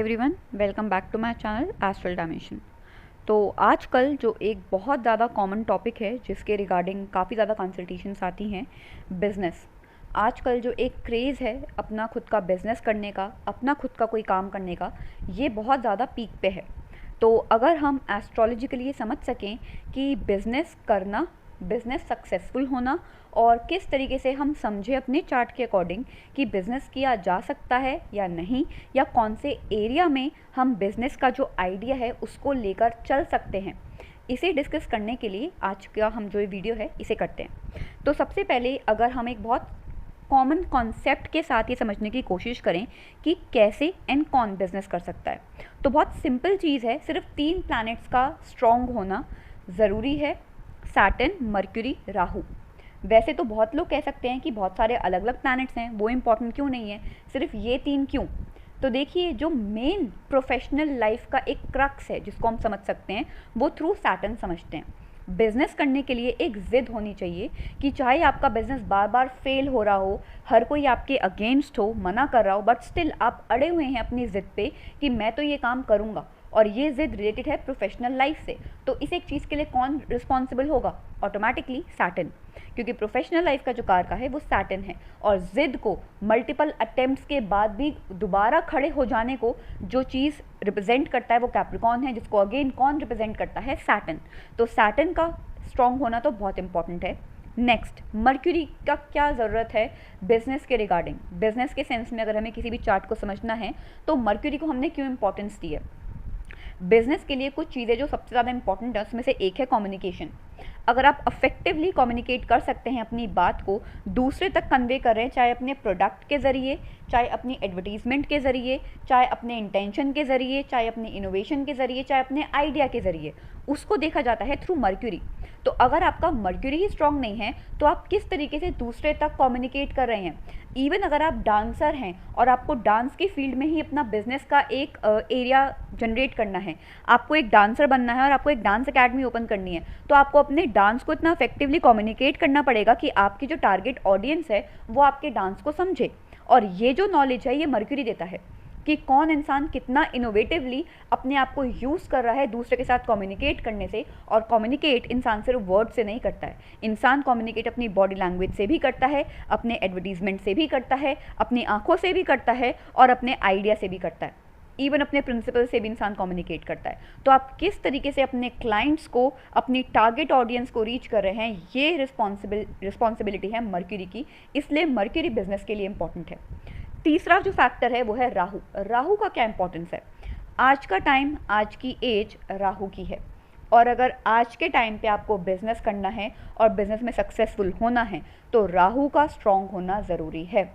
Everyone, welcome back to my channel astral dimension. तो आजकल जो एक बहुत ज़्यादा कॉमन टॉपिक है जिसके रिगार्डिंग काफ़ी ज़्यादा कंसल्टेशंस आती हैं, बिज़नेस। आजकल जो एक क्रेज़ है अपना खुद का बिज़नेस करने का, अपना खुद का कोई काम करने का, ये बहुत ज़्यादा पीक पे है। तो अगर हम एस्ट्रोलॉजिकली ये समझ सकें कि बिज़नेस करना, बिज़नेस सक्सेसफुल होना और किस तरीके से हम समझे अपने चार्ट के अकॉर्डिंग कि बिज़नेस किया जा सकता है या नहीं, या कौन से एरिया में हम बिज़नेस का जो आइडिया है उसको लेकर चल सकते हैं, इसे डिस्कस करने के लिए आज का हम जो ये वीडियो है इसे करते हैं। तो सबसे पहले अगर हम एक बहुत कॉमन कॉन्सेप्ट के साथ ये समझने की कोशिश करें कि कैसे एंड कौन बिज़नेस कर सकता है, तो बहुत सिंपल चीज़ है, सिर्फ 3 प्लैनेट्स का स्ट्रॉन्ग होना ज़रूरी है। Saturn, mercury, Rahu. वैसे तो बहुत लोग कह सकते हैं कि बहुत सारे अलग अलग प्लैनेट्स हैं, वो इम्पॉर्टेंट क्यों नहीं है, सिर्फ ये 3 क्यों? तो देखिए, जो मेन प्रोफेशनल लाइफ का एक क्रक्स है जिसको हम समझ सकते हैं, वो थ्रू सैटर्न समझते हैं। बिजनेस करने के लिए एक जिद होनी चाहिए कि चाहे आपका बिजनेस बार बार फेल हो रहा हो, हर कोई आपके अगेंस्ट हो, मना कर रहा हो, बट स्टिल आप अड़े हुए हैं अपनी जिद पे कि मैं तो ये काम करूँगा, और ये जिद रिलेटेड है प्रोफेशनल लाइफ से। तो इस एक चीज़ के लिए कौन रिस्पॉन्सिबल होगा? ऑटोमेटिकली सैटर्न, क्योंकि प्रोफेशनल लाइफ का जो कारक है वो सैटर्न है। और जिद को मल्टीपल अटेम्प्ट्स के बाद भी दोबारा खड़े हो जाने को जो चीज़ रिप्रेजेंट करता है वो कैप्रिकॉर्न है, जिसको अगेन कौन रिप्रेजेंट करता है? सैटर्न। तो सैटर्न का स्ट्रॉन्ग होना तो बहुत इंपॉर्टेंट है। नेक्स्ट, मर्क्यूरी का क्या ज़रूरत है बिजनेस के रिगार्डिंग? बिजनेस के सेंस में अगर हमें किसी भी चार्ट को समझना है तो मर्क्यूरी को हमने क्यों इंपॉर्टेंस दी है? बिजनेस के लिए कुछ चीज़ें जो सबसे ज़्यादा इंपॉर्टेंट है उसमें से एक है कम्युनिकेशन। अगर आप अफेक्टिवली कम्युनिकेट कर सकते हैं, अपनी बात को दूसरे तक कन्वे कर रहे हैं, चाहे अपने प्रोडक्ट के ज़रिए, चाहे अपनी एडवर्टीजमेंट के ज़रिए, चाहे अपने इंटेंशन के ज़रिए, चाहे अपने इनोवेशन के ज़रिए, चाहे अपने आइडिया के ज़रिए, उसको देखा जाता है थ्रू मर्क्यूरी। तो अगर आपका मर्क्यूरी ही स्ट्रांग नहीं है तो आप किस तरीके से दूसरे तक कम्युनिकेट कर रहे हैं? इवन अगर आप डांसर हैं और आपको डांस की फील्ड में ही अपना बिजनेस का एक एरिया जनरेट करना है, आपको एक डांसर बनना है और आपको एक डांस अकेडमी ओपन करनी है, तो आपको अपने डांस को इतना इफेक्टिवली कम्युनिकेट करना पड़ेगा कि आपकी जो टारगेट ऑडियंस है वो आपके डांस को समझे। और ये जो नॉलेज है ये मर्क्यूरी देता है कि कौन इंसान कितना इनोवेटिवली अपने आप को यूज़ कर रहा है दूसरे के साथ कम्युनिकेट करने से। और कम्युनिकेट इंसान सिर्फ वर्ड से नहीं करता है, इंसान कम्युनिकेट अपनी बॉडी लैंग्वेज से भी करता है, अपने एडवर्टीजमेंट से भी करता है, अपनी आंखों से भी करता है और अपने आइडिया से भी करता है, इवन अपने प्रिंसिपल से भी इंसान कम्युनिकेट करता है। तो आप किस तरीके से अपने क्लाइंट्स को, अपनी टारगेट ऑडियंस को रीच कर रहे हैं, ये रिस्पॉन्सिबिलिटी है मर्क्यूरी की, इसलिए मर्क्यूरी बिजनेस के लिए इंपॉर्टेंट है। तीसरा जो फैक्टर है वो है राहु। राहु का क्या इंपॉर्टेंस है? आज का टाइम, आज की एज राहु की है, और अगर आज के टाइम पे आपको बिजनेस करना है और बिजनेस में सक्सेसफुल होना है तो राहु का स्ट्रॉन्ग होना ज़रूरी है।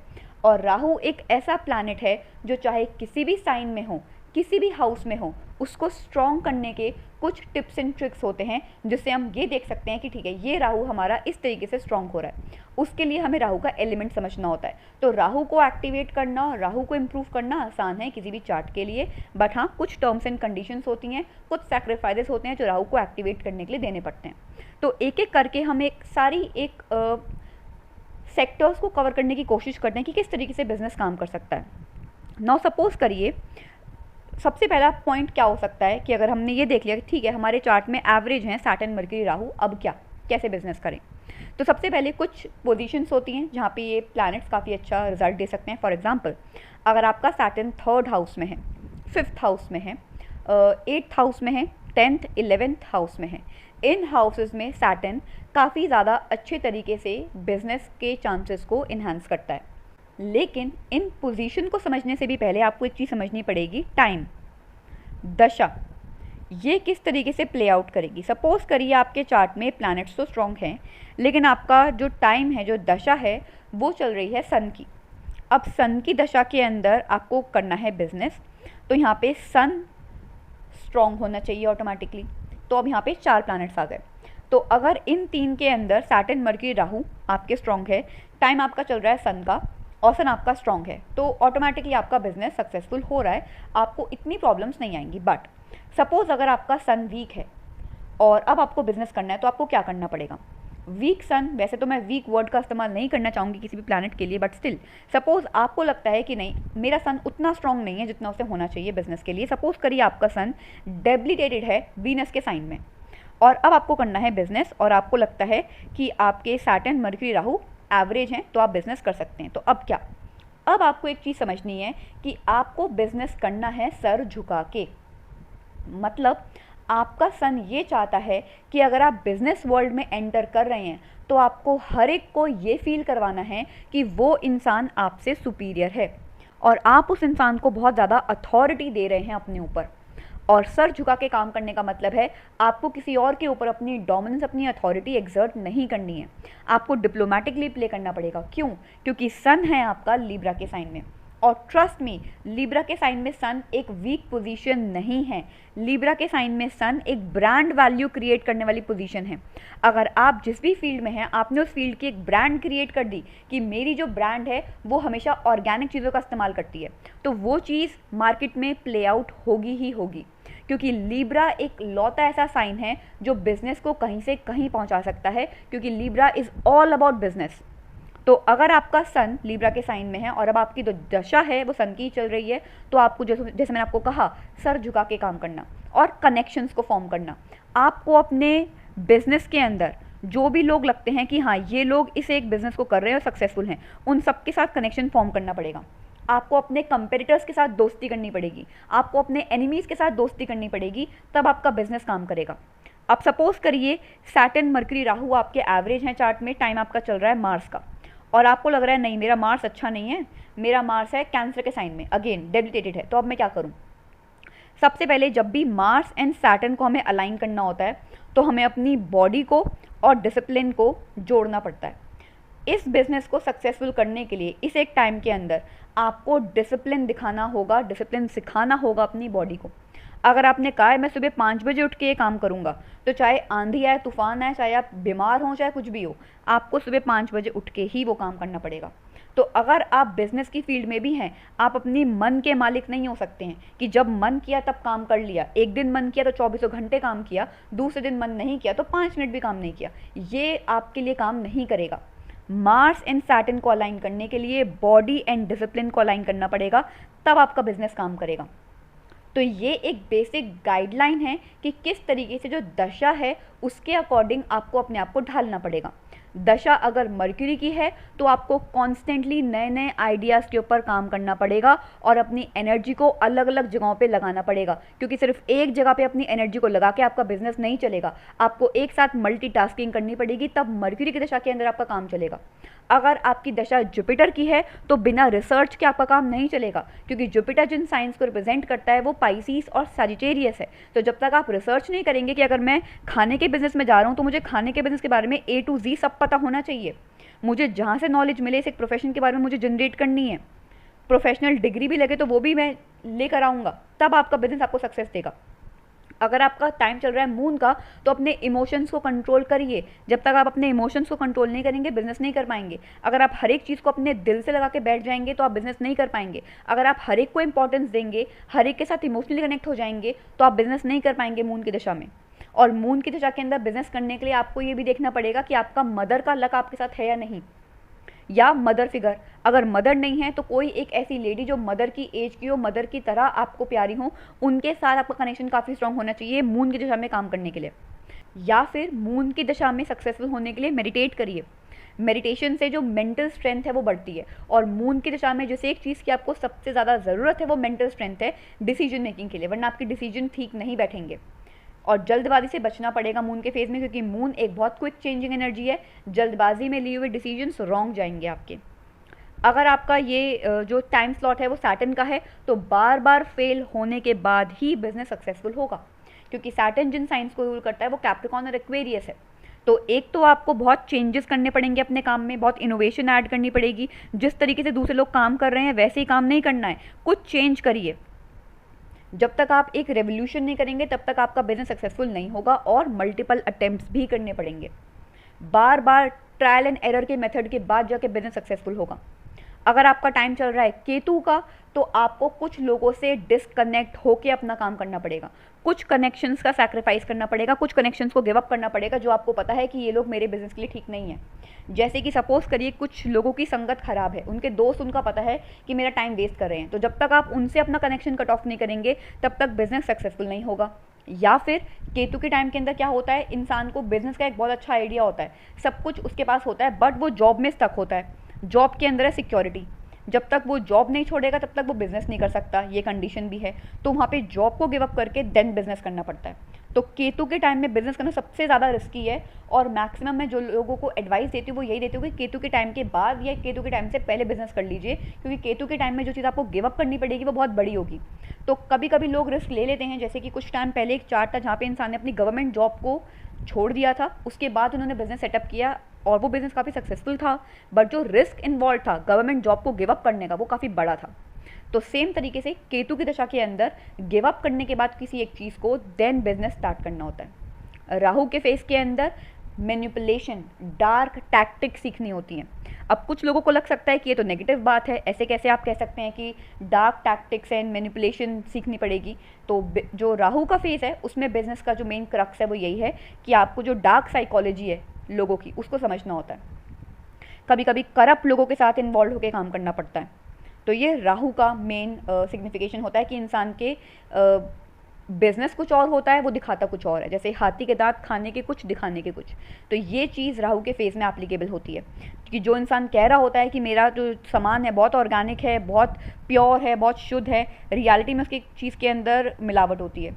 और राहु एक ऐसा प्लैनेट है जो चाहे किसी भी साइन में हो, किसी भी हाउस में हो, उसको स्ट्रॉन्ग करने के कुछ टिप्स एंड ट्रिक्स होते हैं जिससे हम ये देख सकते हैं कि ठीक है, ये राहु हमारा इस तरीके से स्ट्रॉन्ग हो रहा है। उसके लिए हमें राहु का एलिमेंट समझना होता है। तो राहु को एक्टिवेट करना और राहु को इम्प्रूव करना आसान है किसी भी चार्ट के लिए, बट हाँ, कुछ टर्म्स एंड कंडीशंस होती हैं, कुछ सैक्रिफाइसेस होते हैं जो राहु को एक्टिवेट करने के लिए देने पड़ते हैं। तो एक एक करके हम एक सारी सेक्टर्स को कवर करने की कोशिश करते हैं कि किस तरीके से बिजनेस काम कर सकता है। नाउ सपोज करिए, सबसे पहला पॉइंट क्या हो सकता है कि अगर हमने ये देख लिया कि ठीक है, हमारे चार्ट में एवरेज हैं सैटर्न, मर्क्यूरी, राहु, अब क्या, कैसे बिजनेस करें? तो सबसे पहले कुछ पोजीशंस होती हैं जहाँ पे ये प्लैनेट्स काफ़ी अच्छा रिजल्ट दे सकते हैं। फॉर एग्जांपल, अगर आपका सैटर्न 3rd हाउस में है, 5th हाउस में है, 8th हाउस में है, 10th 11th हाउस में है, इन हाउसेस में सैटर्न काफ़ी ज़्यादा अच्छे तरीके से बिजनेस के चांसेस को इन्हांस करता है। लेकिन इन पोजीशन को समझने से भी पहले आपको एक चीज़ समझनी पड़ेगी, टाइम, दशा, ये किस तरीके से प्ले आउट करेगी। सपोज करिए आपके चार्ट में प्लैनेट्स तो स्ट्रॉन्ग हैं, लेकिन आपका जो टाइम है, जो दशा है, वो चल रही है सन की। अब सन की दशा के अंदर आपको करना है बिजनेस, तो यहाँ पे सन स्ट्रॉन्ग होना चाहिए ऑटोमेटिकली। तो अब यहाँ पे 4 प्लैनेट्स आ गए। तो अगर इन 3 के अंदर सैटर्न, मर्क्यूरी, राहु आपके स्ट्रॉन्ग है, टाइम आपका चल रहा है सन का, और सन आपका स्ट्रॉन्ग है, तो ऑटोमेटिकली आपका बिजनेस सक्सेसफुल हो रहा है, आपको इतनी प्रॉब्लम्स नहीं आएंगी। बट सपोज अगर आपका सन वीक है और अब आपको बिजनेस करना है, तो आपको क्या करना पड़ेगा? वीक सन, वैसे तो मैं वीक वर्ड का इस्तेमाल नहीं करना चाहूँगी किसी भी प्लैनेट के लिए, बट स्टिल सपोज आपको लगता है कि नहीं मेरा सन उतना स्ट्रांग नहीं है जितना उसे होना चाहिए बिजनेस के लिए। सपोज करिए आपका सन डेबिलिटेटेड है वीनस के साइन में, और अब आपको करना है बिजनेस, और आपको लगता है कि आपके सैटर्न मर्क्यूरी राहु एवरेज हैं तो आप बिजनेस कर सकते हैं। तो अब क्या, अब आपको एक चीज़ समझनी है कि आपको बिजनेस करना है सर झुका के। मतलब आपका सन ये चाहता है कि अगर आप बिजनेस वर्ल्ड में एंटर कर रहे हैं तो आपको हर एक को ये फील करवाना है कि वो इंसान आपसे सुपीरियर है, और आप उस इंसान को बहुत ज़्यादा अथॉरिटी दे रहे हैं अपने ऊपर। और सर झुका के काम करने का मतलब है आपको किसी और के ऊपर अपनी डोमिनेंस, अपनी अथॉरिटी एक्सर्ट नहीं करनी है। आपको डिप्लोमेटिकली प्ले करना पड़ेगा। क्यों? क्योंकि सन है आपका लीब्रा के साइन में, और ट्रस्ट मी लीब्रा के साइन में सन एक वीक पोजीशन नहीं है। लीब्रा के साइन में सन एक ब्रांड वैल्यू क्रिएट करने वाली पोजीशन है। अगर आप जिस भी फील्ड में हैं, आपने उस फील्ड की एक ब्रांड क्रिएट कर दी कि मेरी जो ब्रांड है वो हमेशा ऑर्गेनिक चीज़ों का इस्तेमाल करती है, तो वो चीज़ मार्केट में प्ले आउट होगी ही होगी। क्योंकि लीब्रा एक लौता ऐसा साइन है जो बिजनेस को कहीं से कहीं पहुंचा सकता है, क्योंकि Libra is all about business. तो अगर आपका सन लीब्रा के साइन में है और अब आपकी जो दशा है वो सन की चल रही है, तो आपको जैसे मैंने आपको कहा सर झुका के काम करना और कनेक्शंस को फॉर्म करना। आपको अपने बिजनेस के अंदर जो भी लोग लगते हैं कि हाँ ये लोग इस एक बिजनेस को कर रहे हैं और सक्सेसफुल हैं, उन सबके साथ कनेक्शन फॉर्म करना पड़ेगा। आपको अपने कंपेटिटर्स के साथ दोस्ती करनी पड़ेगी, आपको अपने एनिमीज़ के साथ दोस्ती करनी पड़ेगी, तब आपका बिजनेस काम करेगा। अब सपोज करिए सैटर्न मर्करी राहु आपके एवरेज हैं चार्ट में, टाइम आपका चल रहा है मार्स का, और आपको लग रहा है नहीं मेरा मार्स अच्छा नहीं है, मेरा मार्स है कैंसर के साइन में, अगेन डेबिलिटेटेड है, तो अब मैं क्या करूं? सबसे पहले जब भी मार्स एंड सैटर्न को हमें अलाइन करना होता है तो हमें अपनी बॉडी को और डिसिप्लिन को जोड़ना पड़ता है। इस बिजनेस को सक्सेसफुल करने के लिए इस एक टाइम के अंदर आपको डिसिप्लिन दिखाना होगा, डिसिप्लिन सिखाना होगा अपनी बॉडी को। अगर आपने कहा है मैं सुबह 5 बजे उठ के ये काम करूँगा, तो चाहे आंधी आए, तूफान आए, चाहे आप बीमार हों, चाहे कुछ भी हो, आपको सुबह 5 बजे उठ के ही वो काम करना पड़ेगा। तो अगर आप बिजनेस की फील्ड में भी हैं, आप अपनी मन के मालिक नहीं हो सकते हैं कि जब मन किया तब काम कर लिया। एक दिन मन किया तो 24 घंटे काम किया, दूसरे दिन मन नहीं किया तो 5 मिनट भी काम नहीं किया। ये आपके लिए काम नहीं करेगा। मार्स एंड सैटर्न को अलाइन करने के लिए बॉडी एंड डिसिप्लिन को अलाइन करना पड़ेगा, तब आपका बिजनेस काम करेगा। तो ये एक बेसिक गाइडलाइन है कि किस तरीके से जो दशा है उसके अकॉर्डिंग आपको अपने आप को ढालना पड़ेगा। दशा अगर मर्क्यूरी की है तो आपको कॉन्स्टेंटली नए नए आइडियाज़ के ऊपर काम करना पड़ेगा और अपनी एनर्जी को अलग अलग जगहों पे लगाना पड़ेगा, क्योंकि सिर्फ एक जगह पे अपनी एनर्जी को लगा के आपका बिजनेस नहीं चलेगा। आपको एक साथ मल्टीटास्किंग करनी पड़ेगी, तब मर्क्यूरी की दशा के अंदर आपका काम चलेगा। अगर आपकी दशा जुपिटर की है तो बिना रिसर्च के आपका काम नहीं चलेगा, क्योंकि जुपिटर जिन साइंस को रिप्रेजेंट करता है वो पाइसिस और सजिटेरियस है। तो जब तक आप रिसर्च नहीं करेंगे कि अगर मैं खाने के बिजनेस में जा रहा हूँ तो मुझे खाने के बिजनेस के बारे में A to Z सब पता होना चाहिए, मुझे जहाँ से नॉलेज मिले इस एक प्रोफेशन के बारे में मुझे जनरेट करनी है, प्रोफेशनल डिग्री भी लगे तो वो भी मैं लेकर आऊँगा, तब आपका बिजनेस आपको सक्सेस देगा। अगर आपका टाइम चल रहा है मून का, तो अपने इमोशंस को कंट्रोल करिए। जब तक आप अपने इमोशंस को कंट्रोल नहीं करेंगे बिजनेस नहीं कर पाएंगे। अगर आप हर एक चीज़ को अपने दिल से लगा के बैठ जाएंगे तो आप बिजनेस नहीं कर पाएंगे। अगर आप हर एक को इंपॉर्टेंस देंगे, हर एक के साथ इमोशनली कनेक्ट हो जाएंगे, तो आप बिजनेस नहीं कर पाएंगे मून की दिशा में। और मून की दिशा के अंदर बिजनेस करने के लिए आपको ये भी देखना पड़ेगा कि आपका मदर का लक आपके साथ है या नहीं, या मदर फिगर। अगर मदर नहीं है तो कोई एक ऐसी लेडी जो मदर की एज की हो, मदर की तरह आपको प्यारी हो, उनके साथ आपका कनेक्शन काफ़ी स्ट्रांग होना चाहिए मून की दिशा में काम करने के लिए। या फिर मून की दिशा में सक्सेसफुल होने के लिए मेडिटेट करिए। मेडिटेशन से जो मेंटल स्ट्रेंथ है वो बढ़ती है, और मून की दिशा में जैसे एक चीज़ की आपको सबसे ज़्यादा ज़रूरत है वो मेंटल स्ट्रेंथ है डिसीजन मेकिंग के लिए, वरना आपके डिसीजन ठीक नहीं बैठेंगे। और जल्दबाजी से बचना पड़ेगा मून के फेज में, क्योंकि मून एक बहुत क्विक चेंजिंग एनर्जी है। जल्दबाजी में लिए हुए डिसीजंस रॉन्ग जाएंगे आपके। अगर आपका ये जो टाइम स्लॉट है वो सैटर्न का है तो बार बार फेल होने के बाद ही बिजनेस सक्सेसफुल होगा, क्योंकि सैटर्न जिन साइंस को रूल करता है वो कैप्रिकॉर्न और एक्वेरियस है। तो एक तो आपको बहुत चेंजेस करने पड़ेंगे अपने काम में, बहुत इनोवेशन ऐड करनी पड़ेगी। जिस तरीके से दूसरे लोग काम कर रहे हैं वैसे ही काम नहीं करना है, कुछ चेंज करिए। जब तक आप एक रेवोल्यूशन नहीं करेंगे तब तक आपका बिजनेस सक्सेसफुल नहीं होगा, और मल्टीपल अटेम्प्ट्स भी करने पड़ेंगे। बार बार ट्रायल एंड एरर के मेथड के बाद जाके बिजनेस सक्सेसफुल होगा। अगर आपका टाइम चल रहा है केतु का, तो आपको कुछ लोगों से डिस्कनेक्ट होके अपना काम करना पड़ेगा, कुछ कनेक्शंस का सैक्रिफाइस करना पड़ेगा, कुछ कनेक्शंस को गिव अप करना पड़ेगा जो आपको पता है कि ये लोग मेरे बिजनेस के लिए ठीक नहीं है। जैसे कि सपोज करिए कुछ लोगों की संगत खराब है, उनके दोस्त उनका पता है कि मेरा टाइम वेस्ट कर रहे हैं, तो जब तक आप उनसे अपना कनेक्शन कट ऑफ नहीं करेंगे तब तक बिजनेस सक्सेसफुल नहीं होगा। या फिर केतु के टाइम के अंदर क्या होता है, इंसान को बिजनेस का एक बहुत अच्छा आइडिया होता है, सब कुछ उसके पास होता है, बट वो जॉब में स्टक होता है। जॉब के अंदर है सिक्योरिटी, जब तक वो जॉब नहीं छोड़ेगा तब तक वो बिजनेस नहीं कर सकता, ये कंडीशन भी है। तो वहाँ पे जॉब को गिव अप करके देन बिजनेस करना पड़ता है। तो केतु के टाइम में बिजनेस करना सबसे ज़्यादा रिस्की है, और मैक्सिमम मैं जो लोगों को एडवाइस देती हूँ वो यही देती हूँ कि केतु के टाइम के बाद या केतु के टाइम से पहले बिजनेस कर लीजिए, क्योंकि केतु के टाइम में जो चीज़ आपको गिव अप करनी पड़ेगी वो बहुत बड़ी होगी। तो कभी कभी लोग रिस्क ले लेते हैं, जैसे कि कुछ टाइम पहले एक चार्ट था जहाँ पे इंसान ने अपनी गवर्नमेंट जॉब को छोड़ दिया था, उसके बाद उन्होंने बिजनेस सेटअप किया और वो बिजनेस काफ़ी सक्सेसफुल था, बट जो रिस्क इन्वॉल्व था गवर्नमेंट जॉब को गिव अप करने का वो काफ़ी बड़ा था। तो सेम तरीके से केतु की दशा के अंदर गिव अप करने के बाद किसी एक चीज़ को देन बिजनेस स्टार्ट करना होता है। राहु के फेस के अंदर मैनिपुलेशन, डार्क टैक्टिक्स सीखनी होती हैं। अब कुछ लोगों को लग सकता है कि ये तो नेगेटिव बात है, ऐसे कैसे आप कह सकते हैं कि डार्क टैक्टिक्स एंड मैनिपुलेशन सीखनी पड़ेगी। तो जो राहु का फेस है उसमें बिजनेस का जो मेन क्रक्स है वो यही है कि आपको जो डार्क साइकोलॉजी है लोगों की उसको समझना होता है। कभी कभी करप्ट लोगों के साथ इन्वॉल्व होकर काम करना पड़ता है। तो ये राहु का मेन सिग्निफिकेशन होता है कि इंसान के बिजनेस कुछ और होता है, वो दिखाता कुछ और है, जैसे हाथी के दांत खाने के कुछ दिखाने के कुछ। तो ये चीज़ राहु के फेस में एप्लीकेबल होती है, क्योंकि जो इंसान कह रहा होता है कि मेरा जो सामान है बहुत ऑर्गेनिक है, बहुत प्योर है, बहुत शुद्ध है, रियलिटी में उसकी चीज़ के अंदर मिलावट होती है।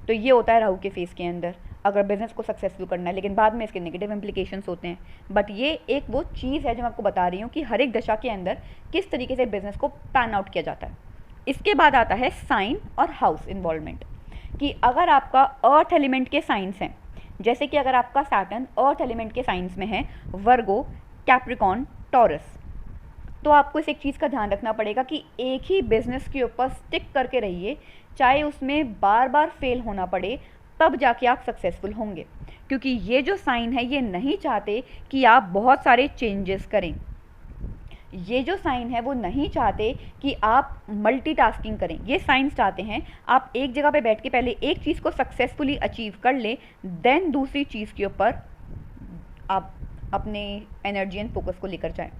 तो ये होता है राहु के फेस के अंदर अगर बिजनेस को सक्सेसफुल करना है, लेकिन बाद में इसके नेगेटिव इम्प्लीकेशंस होते हैं। बट ये एक वो चीज़ है जो मैं आपको बता रही हूँ कि हर एक दशा के अंदर किस तरीके से बिजनेस को पैन आउट किया जाता है। इसके बाद आता है साइन और हाउस इन्वॉल्वमेंट, कि अगर आपका अर्थ एलिमेंट के साइंस हैं, जैसे कि अगर आपका सैटर्न अर्थ एलिमेंट के साइंस में है, वर्गो, कैप्रिकॉन, टॉरस, तो आपको इस एक चीज़ का ध्यान रखना पड़ेगा कि एक ही बिजनेस के ऊपर स्टिक करके रहिए, चाहे उसमें बार बार फेल होना पड़े, तब जाके आप सक्सेसफुल होंगे। क्योंकि ये जो साइन है ये नहीं चाहते कि आप बहुत सारे चेंजेस करें, ये जो साइन है वो नहीं चाहते कि आप मल्टीटास्किंग करें। ये साइंस चाहते हैं आप एक जगह पे बैठ के पहले एक चीज़ को सक्सेसफुली अचीव कर लें, देन दूसरी चीज़ के ऊपर आप अपने एनर्जी एंड फोकस को लेकर जाएं।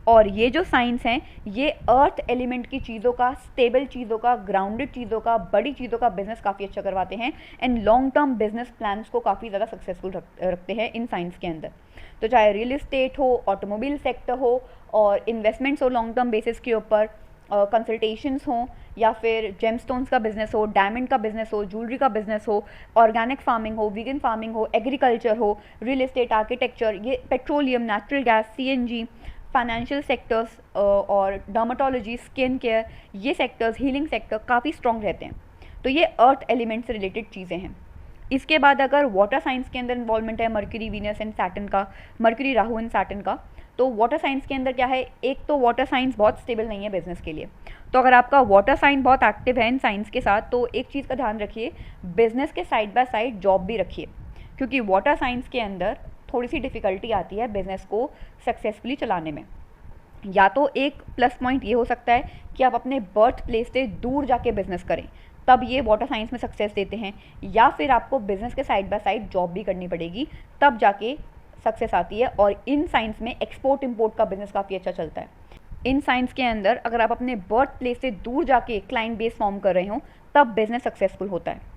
और ये जो साइंस हैं ये अर्थ एलिमेंट की चीज़ों का, स्टेबल चीज़ों का, ग्राउंडेड चीज़ों का, बड़ी चीज़ों का बिजनेस काफ़ी अच्छा करवाते हैं, and long term business plans को काफ़ी ज़्यादा सक्सेसफुल रखते हैं इन साइंस के अंदर। तो चाहे रियल इस्टेट हो, ऑटोमोबाइल सेक्टर हो, और इन्वेस्टमेंट्स हो लॉन्ग टर्म बेसिस के ऊपर, कंसल्टेशंस हों, या फिर जेमस्टोन्स का बिजनेस हो, डायमंड का बिजनेस हो, ज्वेलरी का बिजनेस हो, ऑर्गेनिक फार्मिंग हो, वीगन फार्मिंग हो, एग्रीकल्चर हो, रियल इस्टेट, आर्किटेक्चर, ये petroleum, natural gas, CNG, financial sectors और डर्माटोलॉजी, स्किन केयर, ये सेक्टर्स, हीलिंग सेक्टर काफ़ी स्ट्रॉन्ग रहते हैं। तो ये अर्थ एलिमेंट से रिलेटेड चीज़ें हैं। इसके बाद अगर वाटर साइंस के अंदर इन्वॉल्वमेंट है मर्क्यूरी, वीनस एंड सैटर्न का, मर्क्यूरी, राहु एंड सैटर्न का, तो वाटर साइंस के अंदर क्या है, एक तो वाटर साइंस बहुत स्टेबल नहीं है बिजनेस के लिए। तो अगर आपका वाटर साइन बहुत एक्टिव है इन साइंस के साथ, तो एक चीज़ का ध्यान रखिए, बिजनेस के साइड बाय साइड जॉब भी रखिए, क्योंकि वाटर साइंस के अंदर थोड़ी सी डिफ़िकल्टी आती है बिजनेस को सक्सेसफुली चलाने में। या तो एक प्लस पॉइंट ये हो सकता है कि आप अपने बर्थ प्लेस से दूर जाके बिजनेस करें, तब ये वाटर साइंस में सक्सेस देते हैं, या फिर आपको बिजनेस के साइड बाय साइड जॉब भी करनी पड़ेगी, तब जाके सक्सेस आती है। और इन साइंस में एक्सपोर्ट इंपोर्ट का बिजनेस काफ़ी अच्छा चलता है। इन साइंस के अंदर अगर आप अपने बर्थ प्लेस से दूर जाके क्लाइंट बेस फॉर्म कर रहे हो, तब बिजनेस सक्सेसफुल होता है।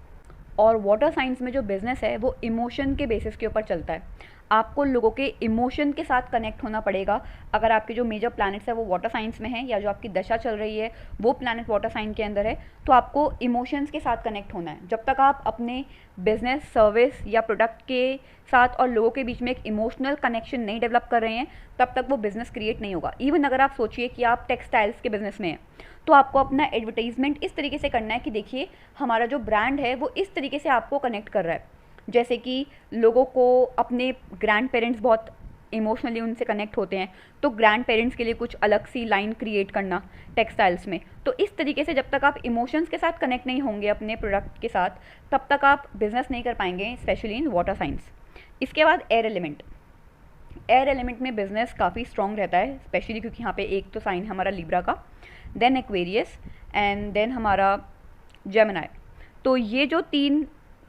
और वाटर साइंस में जो बिज़नेस है वो इमोशन के बेसिस के ऊपर चलता है। आपको लोगों के इमोशन के साथ कनेक्ट होना पड़ेगा। अगर आपके जो मेजर प्लैनेट्स है वो वाटर साइंस में है, या जो आपकी दशा चल रही है वो प्लैनेट वाटर साइन के अंदर है, तो आपको इमोशंस के साथ कनेक्ट होना है। जब तक आप अपने बिजनेस, सर्विस या प्रोडक्ट के साथ और लोगों के बीच में एक इमोशनल कनेक्शन नहीं डेवलप कर रहे हैं, तब तक वो बिज़नेस क्रिएट नहीं होगा। इवन अगर आप सोचिए कि आप टेक्सटाइल्स के बिज़नेस में हैं, तो आपको अपना एडवर्टाइजमेंट इस तरीके से करना है कि देखिए हमारा जो ब्रांड है वो इस तरीके से आपको कनेक्ट कर रहा है। जैसे कि लोगों को अपने ग्रैंड पेरेंट्स बहुत इमोशनली उनसे कनेक्ट होते हैं, तो ग्रैंड पेरेंट्स के लिए कुछ अलग सी लाइन क्रिएट करना टेक्सटाइल्स में। तो इस तरीके से जब तक आप इमोशंस के साथ कनेक्ट नहीं होंगे अपने प्रोडक्ट के साथ, तब तक आप बिजनेस नहीं कर पाएंगे, स्पेशली इन वाटर साइंस। इसके बाद एयर एलिमेंट। एयर एलिमेंट में बिजनेस काफ़ी स्ट्रॉन्ग रहता है, स्पेशली क्योंकि यहाँ पे एक तो साइन है हमारा लिब्रा का, देन एक्वेरियस एंड देन हमारा जेमिनाई। तो ये जो 3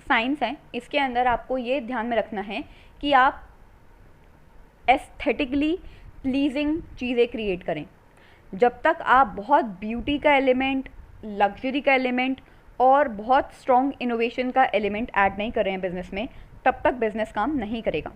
साइंस हैं, इसके अंदर आपको ये ध्यान में रखना है कि आप एस्थेटिकली प्लीजिंग चीज़ें क्रिएट करें। जब तक आप बहुत ब्यूटी का एलिमेंट, लग्जरी का एलिमेंट और बहुत स्ट्रॉन्ग इनोवेशन का एलिमेंट ऐड नहीं कर रहे हैं बिजनेस में, तब तक बिजनेस काम नहीं करेगा।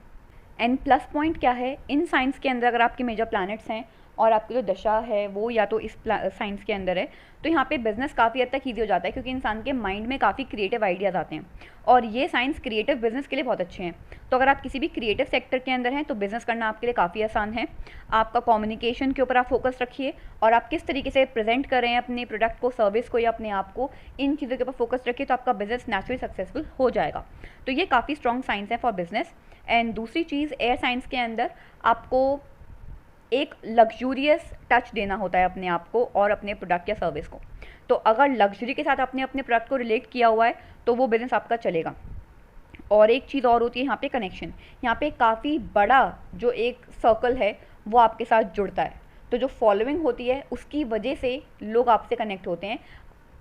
एंड प्लस पॉइंट क्या है, इन साइंस के अंदर अगर आपके मेजर प्लैनेट्स हैं और आपकी जो दशा है वो या तो इस साइंस के अंदर है, तो यहाँ पे बिजनेस काफ़ी हद तक ईजी हो जाता है, क्योंकि इंसान के माइंड में काफ़ी क्रिएटिव आइडियाज़ आते हैं और ये साइंस क्रिएटिव बिजनेस के लिए बहुत अच्छे हैं। तो अगर आप किसी भी क्रिएटिव सेक्टर के अंदर हैं तो बिजनेस करना आपके लिए काफ़ी आसान है। आपका कम्युनिकेशन के ऊपर आप फोकस रखिए और आप किस तरीके से प्रेजेंट कर रहे हैं अपने प्रोडक्ट को, सर्विस को या अपने आप को, इन चीज़ों के ऊपर फोकस रखिए तो आपका बिजनेस नेचुरली सक्सेसफुल हो जाएगा। तो ये काफ़ी स्ट्रॉन्ग साइंस है फॉर बिजनेस। एंड दूसरी चीज़, एयर साइंस के अंदर आपको एक लग्जूरियस टच देना होता है अपने आप को और अपने प्रोडक्ट या सर्विस को। तो अगर लग्जरी के साथ आपने अपने प्रोडक्ट को रिलेट किया हुआ है तो वो बिजनेस आपका चलेगा। और एक चीज़ और होती है यहाँ पे कनेक्शन। यहाँ पे काफ़ी बड़ा जो एक सर्कल है वो आपके साथ जुड़ता है, तो जो फॉलोइंग होती है उसकी वजह से लोग आपसे कनेक्ट होते हैं,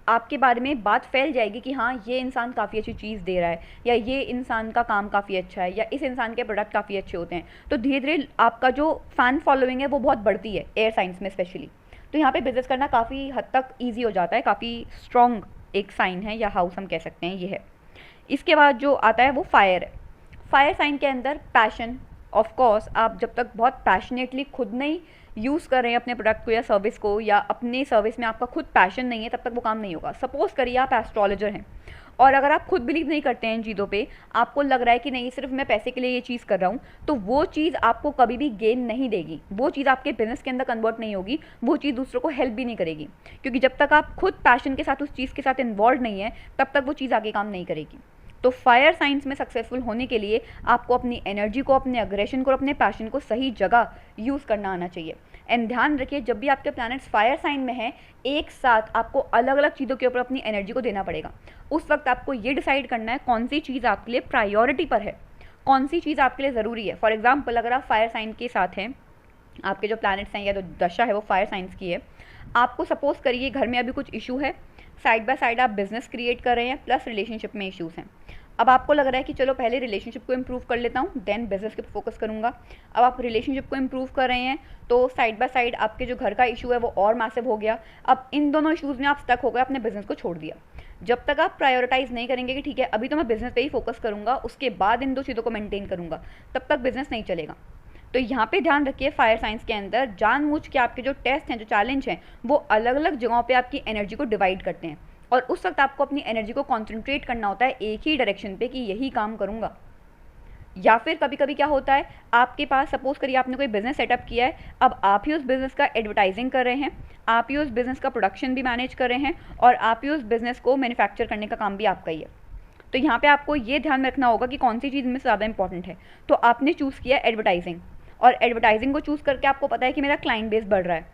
आपके बारे में बात फैल जाएगी कि हाँ ये इंसान काफ़ी अच्छी चीज़ दे रहा है, या ये इंसान का काम काफ़ी अच्छा है, या इस इंसान के प्रोडक्ट काफ़ी अच्छे होते हैं। तो धीरे धीरे आपका जो फ़ैन फॉलोइंग है वो बहुत बढ़ती है एयर साइंस में स्पेशली। तो यहाँ पे बिजनेस करना काफ़ी हद तक ईजी हो जाता है, काफ़ी स्ट्रॉन्ग एक साइन है या हाउस हम कह सकते हैं ये है। इसके बाद जो आता है वो फायर है। फायर साइन के अंदर पैशन, ऑफ कोर्स आप जब तक बहुत पैशनेटली खुद नहीं यूज़ कर रहे हैं अपने प्रोडक्ट को या सर्विस को, या अपने सर्विस में आपका खुद पैशन नहीं है, तब तक वो काम नहीं होगा। सपोज करिए आप एस्ट्रोलॉजर हैं और अगर आप खुद बिलीव नहीं करते हैं इन चीज़ों पे, आपको लग रहा है कि नहीं सिर्फ मैं पैसे के लिए ये चीज़ कर रहा हूँ, तो वो चीज़ आपको कभी भी गेन नहीं देगी, वो चीज़ आपके बिजनेस के अंदर कन्वर्ट नहीं होगी, वो चीज़ दूसरों को हेल्प भी नहीं करेगी, क्योंकि जब तक आप खुद पैशन के साथ उस चीज़ के साथ इन्वॉल्व नहीं है तब तक वो चीज़ आगे काम नहीं करेगी। तो फायर साइंस में सक्सेसफुल होने के लिए आपको अपनी एनर्जी को, अपने अग्रेशन को और अपने पैशन को सही जगह यूज़ करना आना चाहिए। एंड ध्यान रखिए, जब भी आपके प्लैनेट्स फायर साइन में हैं, एक साथ आपको अलग अलग चीज़ों के ऊपर अपनी एनर्जी को देना पड़ेगा। उस वक्त आपको ये डिसाइड करना है कौन सी चीज़ आपके लिए प्रायोरिटी पर है, कौन सी चीज़ आपके लिए ज़रूरी है। फॉर एग्जाम्पल, अगर आप फायर साइन के साथ हैं, आपके जो प्लैनेट्स हैं या जो दशा है वो फायर साइंस की है, आपको सपोज करिए घर में अभी कुछ इशू है, साइड बाय साइड आप बिजनेस क्रिएट कर रहे हैं, प्लस रिलेशनशिप में इश्यूज़ हैं। अब आपको लग रहा है कि चलो पहले रिलेशनशिप को इम्प्रूव कर लेता हूँ, देन बिजनेस के फोकस करूँगा। अब आप रिलेशनशिप को इम्प्रूव कर रहे हैं तो साइड बाय साइड आपके जो घर का इशू है वो और मैसिव हो गया। अब इन दोनों इशूज़ में आप स्टक हो गए, अपने बिजनेस को छोड़ दिया। जब तक आप प्रायोरिटाइज नहीं करेंगे कि ठीक है अभी तो मैं बिजनेस पे ही फोकस करूँगा, उसके बाद इन 2 चीज़ों को मेंटेन करूँगा, तब तक बिजनेस नहीं चलेगा। तो यहाँ पे ध्यान रखिए, फायर साइंस के अंदर जानबूझ के आपके जो टेस्ट हैं, जो चैलेंज हैं, वो अलग अलग जगहों पे आपकी एनर्जी को डिवाइड करते हैं और उस वक्त आपको अपनी एनर्जी को कॉन्सेंट्रेट करना होता है एक ही डायरेक्शन पे कि यही काम करूँगा। या फिर कभी कभी क्या होता है, आपके पास सपोज करिए आपने कोई बिजनेस सेटअप किया है, अब आप ही उस बिजनेस का एडवर्टाइजिंग कर रहे हैं, आप ही उस बिजनेस का प्रोडक्शन भी मैनेज कर रहे हैं और आप ही उस बिजनेस को मैन्युफैक्चर करने का काम भी आपका ही है। तो यहाँ पे आपको ये ध्यान में रखना होगा कि कौन सी चीज़ में ज़्यादा इंपॉर्टेंट है। तो आपने चूज़ किया एडवर्टाइजिंग, और एडवर्टाइजिंग को चूज़ करके आपको पता है कि मेरा क्लाइंट बेस बढ़ रहा है,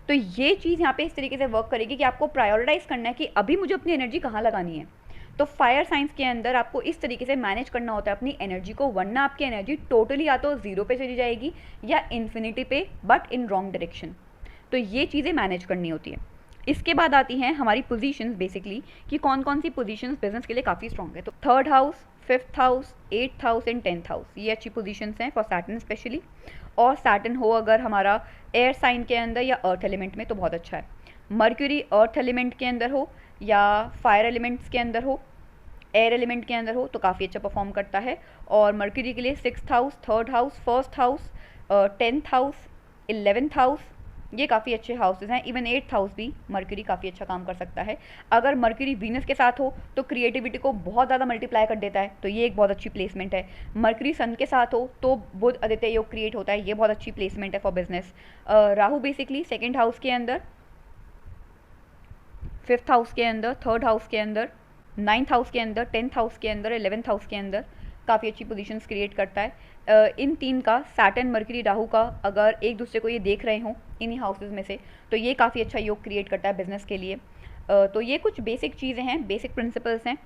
तो ये चीज़ यहाँ पे इस तरीके से वर्क करेगी कि आपको प्रायोरिटाइज करना है कि अभी मुझे अपनी एनर्जी कहाँ लगानी है। तो फायर साइंस के अंदर आपको इस तरीके से मैनेज करना होता है अपनी एनर्जी को, वरना आपकी एनर्जी टोटली या तो 0 पे चली जाएगी या इन्फिनिटी पे, बट इन रॉन्ग डायरेक्शन। तो ये चीज़ें मैनेज करनी होती है। इसके बाद आती हैं हमारी पोजीशंस, बेसिकली कि कौन कौन सी पोजीशंस बिजनेस के लिए काफ़ी स्ट्रॉन्ग है। तो 3rd house, 5th house, 8th house and 10th house, ये अच्छी पोजीशंस हैं फॉर सैटर्न स्पेशली। और सैटर्न हो अगर हमारा एयर साइन के अंदर या अर्थ एलिमेंट में तो बहुत अच्छा है। मर्क्यूरी अर्थ एलिमेंट के अंदर हो या फायर एलिमेंट्स के अंदर हो, एयर एलिमेंट के अंदर हो, तो काफ़ी अच्छा परफॉर्म करता है। और मर्क्यूरी के लिए 6th house, 3rd house, 1st house, 10th house, 11th house, ये काफ़ी अच्छे हाउसेज हैं। इवन 8th हाउस भी मर्क्यूरी काफ़ी अच्छा काम कर सकता है। अगर मर्क्यूरी वीनस के साथ हो तो क्रिएटिविटी को बहुत ज़्यादा मल्टीप्लाई कर देता है, तो ये एक बहुत अच्छी प्लेसमेंट है। मर्क्यूरी सन के साथ हो तो बुध आदित्य योग क्रिएट होता है, ये बहुत अच्छी प्लेसमेंट है for business. Rahu basically 2nd house के अंदर, 5th हाउस के अंदर, 3rd हाउस के अंदर, 9th हाउस के अंदर, 10th हाउस के अंदर, 11th हाउस के अंदर काफ़ी अच्छी पोजीशंस क्रिएट करता है। इन 3 का, सैटर्न, मर्क्यूरी, राहु का, अगर एक दूसरे को ये देख रहे हों इन्हीं हाउसेज में से, तो ये काफ़ी अच्छा योग क्रिएट करता है बिजनेस के लिए। तो ये कुछ बेसिक चीज़ें हैं, बेसिक प्रिंसिपल्स हैं।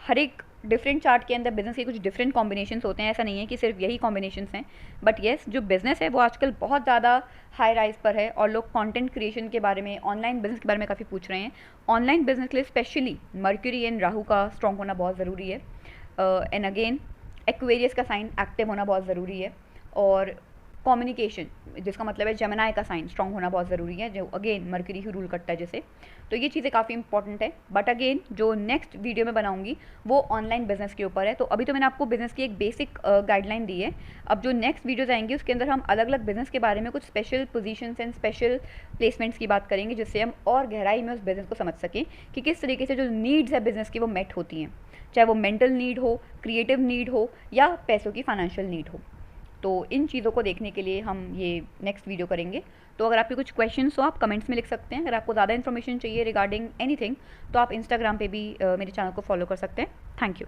हर एक डिफरेंट चार्ट के अंदर बिजनेस के कुछ डिफरेंट कॉम्बिनेशंस होते हैं, ऐसा नहीं है कि सिर्फ यही कॉम्बिनेशंस हैं। बट येस, जो बिज़नेस है वो आजकल बहुत ज़्यादा हाई राइज पर है और लोग कंटेंट क्रिएशन के बारे में, ऑनलाइन बिजनेस के बारे में काफ़ी पूछ रहे हैं। ऑनलाइन बिजनेस के लिए स्पेशली मर्क्यूरी एंड राहु का स्ट्रॉन्ग होना बहुत ज़रूरी है। एंड अगेन एक्वेरियस का साइन एक्टिव होना बहुत ज़रूरी है। और कम्युनिकेशन, जिसका मतलब है जेमिनी का साइन स्ट्रॉन्ग होना बहुत ज़रूरी है, जो अगेन मर्क्यूरी ही रूल करता है जैसे। तो ये चीज़ें काफ़ी इंपॉर्टेंट है। बट अगेन जो नेक्स्ट वीडियो में बनाऊंगी वो ऑनलाइन बिजनेस के ऊपर है। तो अभी तो मैंने आपको बिजनेस की एक बेसिक गाइडलाइन दी है। अब जो नेक्स्ट वीडियोज़ आएंगी उसके अंदर हम अलग अलग बिजनेस के बारे में कुछ special positions and special placements की बात करेंगे, जिससे हम और गहराई में उस बिज़नेस को समझ सकें कि किस तरीके से जो नीड्स है बिज़नेस की वो मेट होती हैं, चाहे वो मेंटल नीड हो, क्रिएटिव नीड हो या पैसों की फाइनेंशियल नीड हो। तो इन चीज़ों को देखने के लिए हम ये नेक्स्ट वीडियो करेंगे। तो अगर आपके कुछ क्वेश्चंस हो आप कमेंट्स में लिख सकते हैं। अगर आपको ज़्यादा इन्फॉर्मेशन चाहिए रिगार्डिंग एनीथिंग तो आप इंस्टाग्राम पे भी मेरे चैनल को फॉलो कर सकते हैं। Thank you.